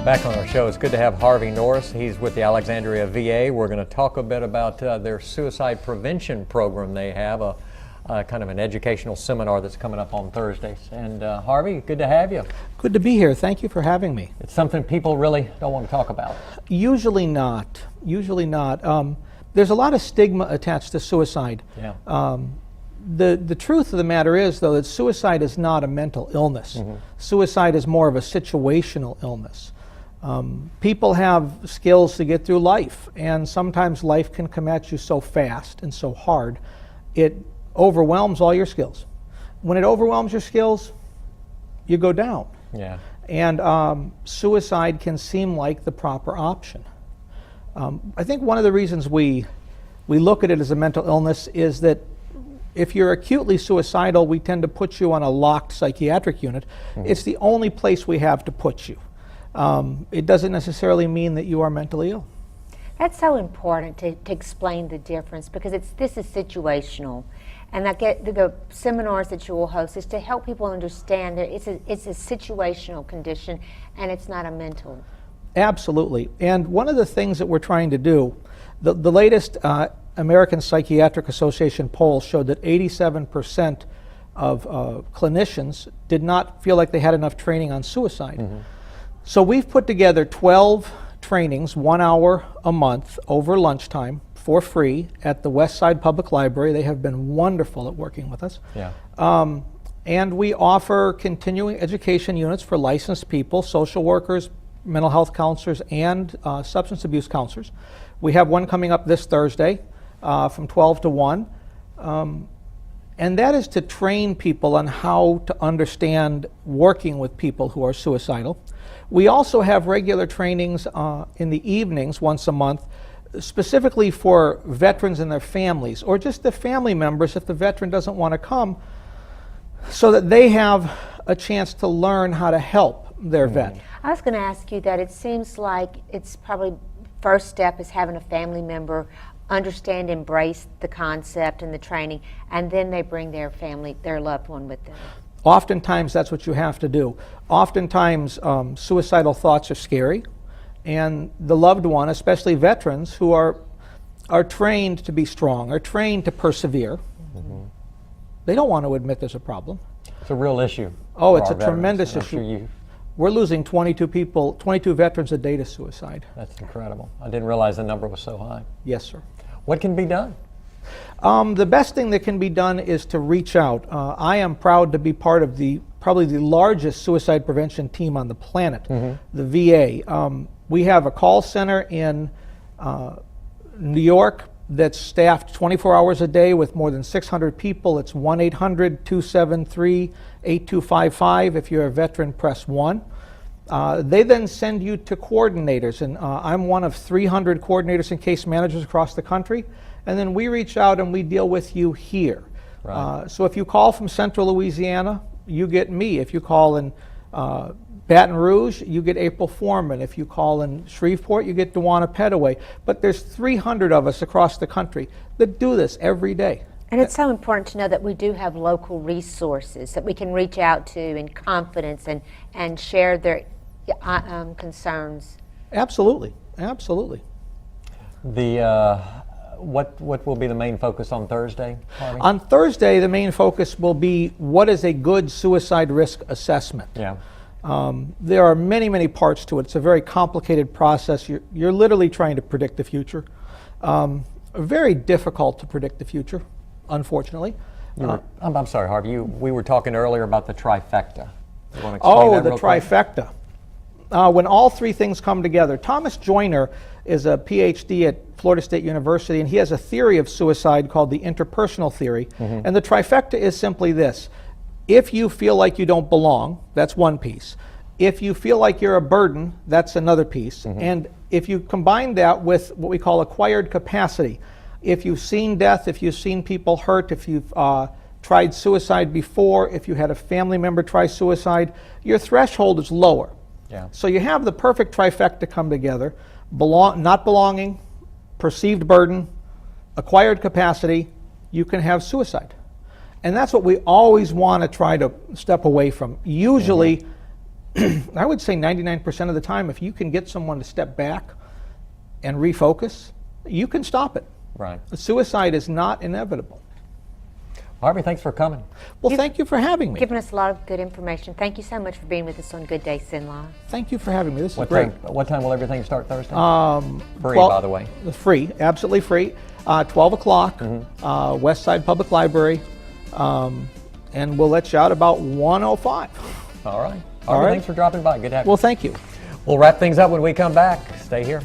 Back on our show, it's good to have Harvey Norris. He's with the Alexandria VA. We're going to talk a bit about their suicide prevention program. They have a kind of an educational seminar that's coming up on Thursdays. And Harvey, good to have you. Good to be here. Thank you for having me. It's something people really don't want to talk about. Usually not. Usually not. There's a lot of stigma attached to suicide. Yeah. The truth of the matter is, though, that suicide is not a mental illness. Mm-hmm. Suicide is more of a situational illness. People have skills to get through life, and sometimes life can come at you so fast and so hard, it overwhelms all your skills. When it overwhelms your skills, you go down. Yeah. And suicide can seem like the proper option. I think one of the reasons we look at it as a mental illness is that if you're acutely suicidal, we tend to put you on a locked psychiatric unit. Mm-hmm. It's the only place we have to put you. It doesn't necessarily mean that you are mentally ill. That's so important to explain the difference, because this is situational, and the seminars that you will host is to help people understand that it's a situational condition and it's not a mental. Absolutely. And one of the things that we're trying to do, the latest American Psychiatric Association poll showed that 87% of clinicians did not feel like they had enough training on suicide. Mm-hmm. So we've put together 12 trainings, 1 hour a month over lunchtime for free at the West Side Public Library. They have been wonderful at working with us. Yeah. And we offer continuing education units for licensed people, social workers, mental health counselors, and substance abuse counselors. We have one coming up this Thursday from 12 to 1. And that is to train people on how to understand working with people who are suicidal. We also have regular trainings in the evenings once a month, specifically for veterans and their families, or just the family members if the veteran doesn't want to come, so that they have a chance to learn how to help their vet. I was going to ask you that. It seems like it's probably first step is having a family member understand, embrace the concept and the training, and then they bring their family, their loved one with them. Oftentimes that's what you have to do. Oftentimes suicidal thoughts are scary, and the loved one, especially veterans who are trained to be strong, are trained to persevere. Mm-hmm. They don't want to admit there's a problem. It's a real issue. Oh, it's a tremendous issue. We're losing 22 veterans a day to suicide. That's incredible. I didn't realize the number was so high. Yes, sir. What can be done? The best thing that can be done is to reach out. I am proud to be part of probably the largest suicide prevention team on the planet, mm-hmm. the VA. We have a call center in New York that's staffed 24 hours a day with more than 600 people. It's 1-800-273-8255. If you're a veteran, press 1. They then send you to coordinators, and I'm one of 300 coordinators and case managers across the country. And then we reach out and we deal with you here. Right. So if you call from Central Louisiana, you get me. If you call in Baton Rouge, you get April Foreman. If you call in Shreveport, you get Dewana Petaway. But there's 300 of us across the country that do this every day. And it's so important to know that we do have local resources that we can reach out to in confidence and share their concerns. Absolutely, absolutely. What will be the main focus on Thursday, Harvey? On Thursday, the main focus will be what is a good suicide risk assessment. Yeah. There are many, many parts to it. It's a very complicated process. You're literally trying to predict the future. Very difficult to predict the future, unfortunately. I'm sorry, Harvey. We were talking earlier about the trifecta. You want to explain that the real quick? trifecta. When all three things come together. Thomas Joyner is a PhD at Florida State University, and he has a theory of suicide called the interpersonal theory. Mm-hmm. And the trifecta is simply this. If you feel like you don't belong, that's one piece. If you feel like you're a burden, that's another piece. Mm-hmm. And if you combine that with what we call acquired capacity, if you've seen death, if you've seen people hurt, if you've tried suicide before, if you had a family member try suicide, your threshold is lower. Yeah. So you have the perfect trifecta come together: not belonging, perceived burden, acquired capacity. You can have suicide. And that's what we always want to try to step away from. Usually, I would say 99% of the time, if you can get someone to step back and refocus, you can stop it. Right. Suicide is not inevitable. Harvey, thanks for coming. Well, thank you for having me. Giving us a lot of good information. Thank you so much for being with us on Good Day Sinlaw. Thank you for having me. This is What great. what time will everything start Thursday? Free, Well, by the way. Free, absolutely free. 12 o'clock, West Side Public Library, and we'll let you out about 1:05. All right. All Harvey, right. thanks for dropping by. Good to have you. Well, thank you. We'll wrap things up when we come back. Stay here.